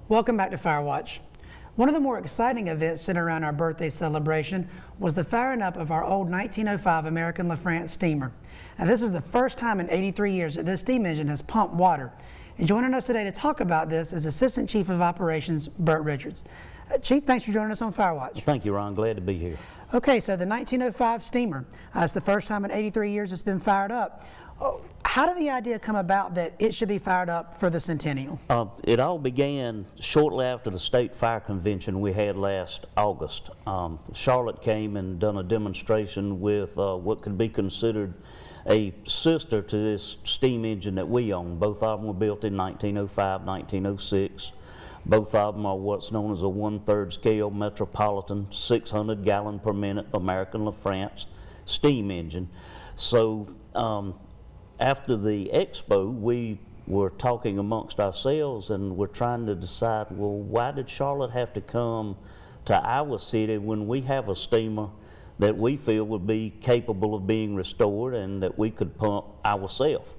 Welcome back to FireWatch. One of the more exciting events centered around our birthday celebration was the firing up of our old 1905 American LaFrance steamer. Now, this is the first time in 83 years that this steam engine has pumped water. And joining us today to talk about this is Assistant Chief of Operations, Bert Richards. Chief, thanks for joining us on FireWatch. Thank you, Ron. Glad to be here. Okay, so the 1905 steamer, it's the first time in 83 years it's been fired up. How did the idea come about that it should be fired up for the Centennial? It all began shortly after the state fire convention we had last August. Charlotte came and done a demonstration with what could be considered a sister to this steam engine that we own. Both of them were built in 1905, 1906. Both of them are what's known as a 1/3 scale Metropolitan 600 gallon per minute American LaFrance steam engine. So after the expo, we were talking amongst ourselves and we're trying to decide, well, why did Charlotte have to come to our city when we have a steamer that we feel would be capable of being restored and that we could pump ourselves?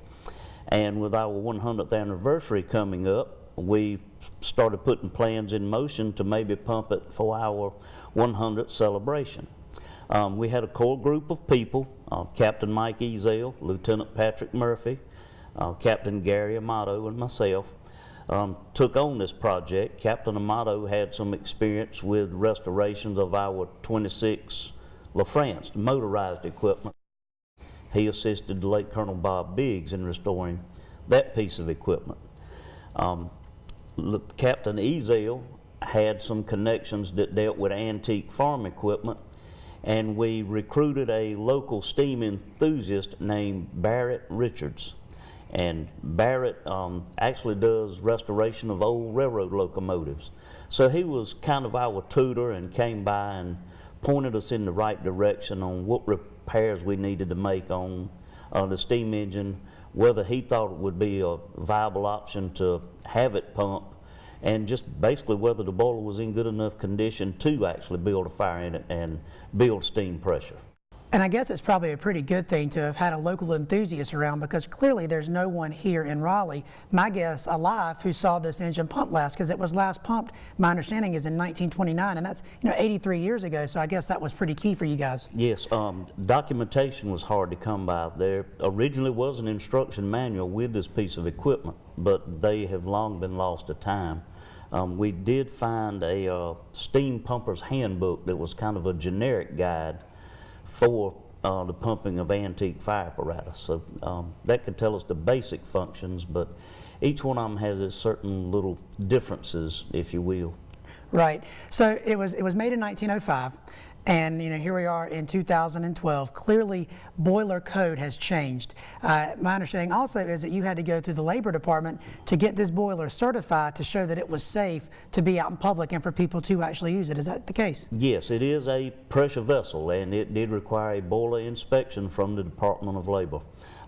And with our 100th anniversary coming up, we started putting plans in motion to maybe pump it for our 100th celebration. We had a core group of people, Captain Mike Ezell, Lieutenant Patrick Murphy, Captain Gary Amato, and myself took on this project. Captain Amato had some experience with restorations of our 26 LaFrance motorized equipment. He assisted the late Colonel Bob Biggs in restoring that piece of equipment. Captain Ezell had some connections that dealt with antique farm equipment, and we recruited a local steam enthusiast named Bert Richards. And Barrett actually does restoration of old railroad locomotives. So he was kind of our tutor and came by and pointed us in the right direction on what repairs we needed to make on the steam engine, whether he thought it would be a viable option to have it pumped, and just basically whether the boiler was in good enough condition to actually build a fire in it and build steam pressure. And I guess it's probably a pretty good thing to have had a local enthusiast around, because clearly there's no one here in Raleigh, my guess, alive, who saw this engine pump last, because it was last pumped, my understanding is in 1929, and that's 83 years ago, so I guess that was pretty key for you guys. Yes, documentation was hard to come by. There originally was an instruction manual with this piece of equipment, but they have long been lost to time. We did find a steam pumper's handbook that was kind of a generic guide for the pumping of antique fire apparatus. So that could tell us the basic functions, but each one of them has its certain little differences, if you will. Right. So it was made in 1905, and here we are in 2012. Clearly, boiler code has changed. My understanding also is that you had to go through the Labor Department to get this boiler certified to show that it was safe to be out in public and for people to actually use it. Is that the case? Yes, it is a pressure vessel, and it did require a boiler inspection from the Department of Labor.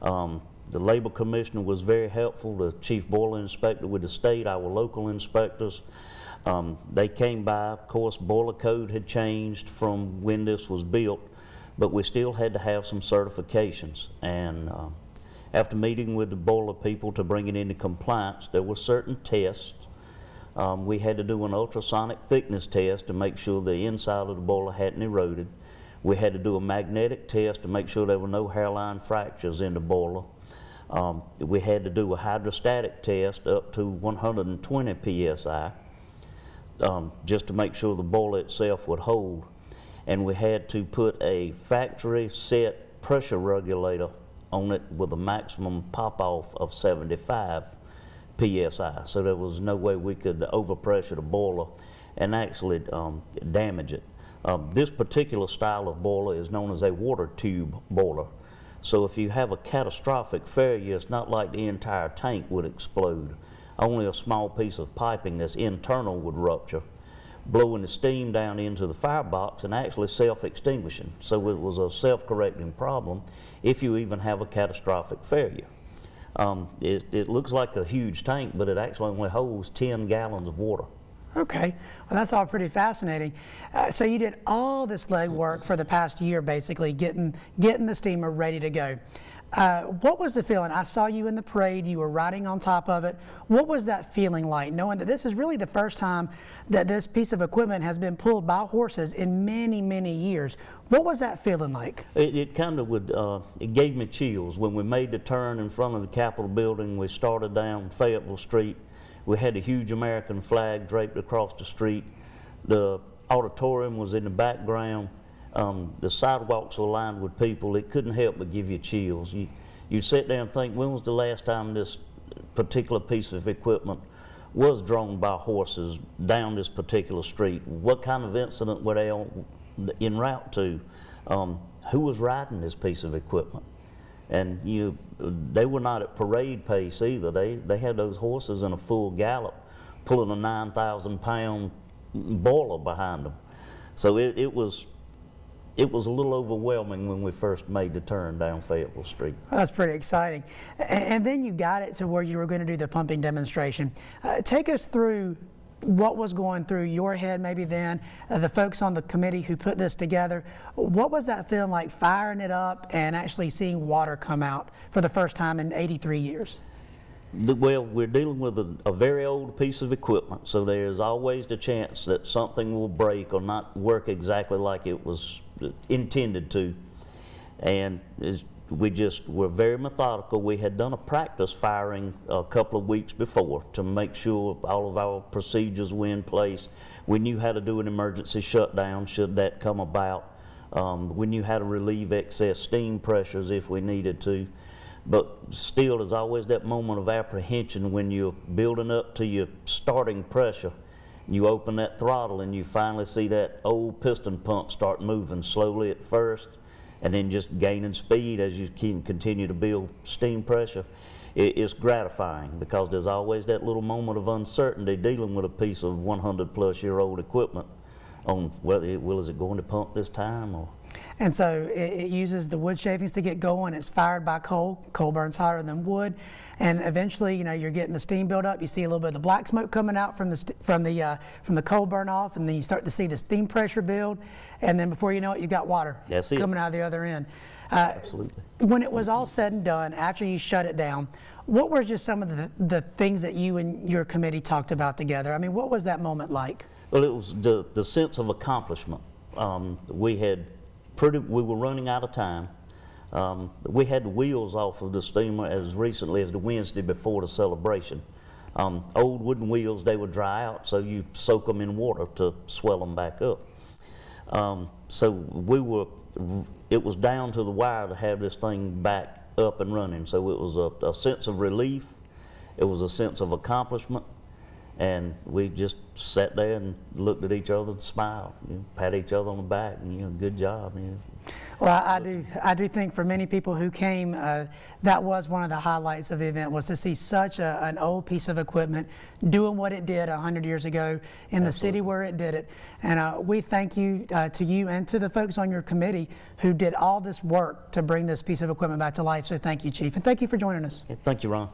The Labor Commissioner was very helpful, the Chief Boiler Inspector with the state, our local inspectors. They came by. Of course, boiler code had changed from when this was built, but we still had to have some certifications. And after meeting with the boiler people to bring it into compliance, there were certain tests. We had to do an ultrasonic thickness test to make sure the inside of the boiler hadn't eroded. We had to do a magnetic test to make sure there were no hairline fractures in the boiler. We had to do a hydrostatic test up to 120 psi. Just to make sure the boiler itself would hold. And we had to put a factory set pressure regulator on it with a maximum pop-off of 75 psi. So there was no way we could overpressure the boiler and actually damage it. This particular style of boiler is known as a water tube boiler. So if you have a catastrophic failure, it's not like the entire tank would explode. Only a small piece of piping that's internal would rupture, blowing the steam down into the firebox and actually self-extinguishing. So it was a self-correcting problem if you even have a catastrophic failure. It looks like a huge tank, but it actually only holds 10 gallons of water. Okay, well that's all pretty fascinating. So you did all this legwork for the past year, basically getting the steamer ready to go. What was the feeling? I saw you in the parade, you were riding on top of it. What was that feeling like, knowing that this is really the first time that this piece of equipment has been pulled by horses in many, many years? What was that feeling like? It kind of would, it gave me chills. When we made the turn in front of the Capitol building, we started down Fayetteville Street. We had a huge American flag draped across the street. The auditorium was in the background. The sidewalks were lined with people. It couldn't help but give you chills. You sit there and think, when was the last time this particular piece of equipment was drawn by horses down this particular street? What kind of incident were they en route to? Who was riding this piece of equipment? And they were not at parade pace either. They had those horses in a full gallop, pulling a 9,000-pound boiler behind them. So it was a little overwhelming when we first made the turn down Fayetteville Street. That's pretty exciting. And then you got it to where you were going to do the pumping demonstration. Take us through what was going through your head maybe then, the folks on the committee who put this together. What was that feeling like, firing it up and actually seeing water come out for the first time in 83 years? Well, we're dealing with a very old piece of equipment, so there's always the chance that something will break or not work exactly like it was intended to. And we just were very methodical. We had done a practice firing a couple of weeks before to make sure all of our procedures were in place. We knew how to do an emergency shutdown should that come about. We knew how to relieve excess steam pressures if we needed to. But still, there's always that moment of apprehension when you're building up to your starting pressure. You open that throttle and you finally see that old piston pump start moving slowly at first, and then just gaining speed as you can continue to build steam pressure. It's gratifying because there's always that little moment of uncertainty dealing with a piece of 100-plus-year-old equipment on whether is it going to pump this time or. And so it uses the wood shavings to get going. It's fired by coal. Coal burns hotter than wood, and eventually, you're getting the steam build up. You see a little bit of the black smoke coming out from the coal burn off, and then you start to see the steam pressure build, and then before you know it, you've got water coming out of the other end. Absolutely. When it was all said and done, after you shut it down, what were just some of the things that you and your committee talked about together? I mean, what was that moment like? Well, it was the sense of accomplishment. We were running out of time. We had the wheels off of the steamer as recently as the Wednesday before the celebration. Old wooden wheels, they would dry out, so you soak them in water to swell them back up. So it was down to the wire to have this thing back up and running. So it was a sense of relief. It was a sense of accomplishment. And we just sat there and looked at each other and smiled, pat each other on the back, and good job. Well, I do think for many people who came, that was one of the highlights of the event, was to see such an old piece of equipment doing what it did 100 years ago in the city where it did it. And we thank you to you and to the folks on your committee who did all this work to bring this piece of equipment back to life. So thank you, Chief, and thank you for joining us. Thank you, Ron.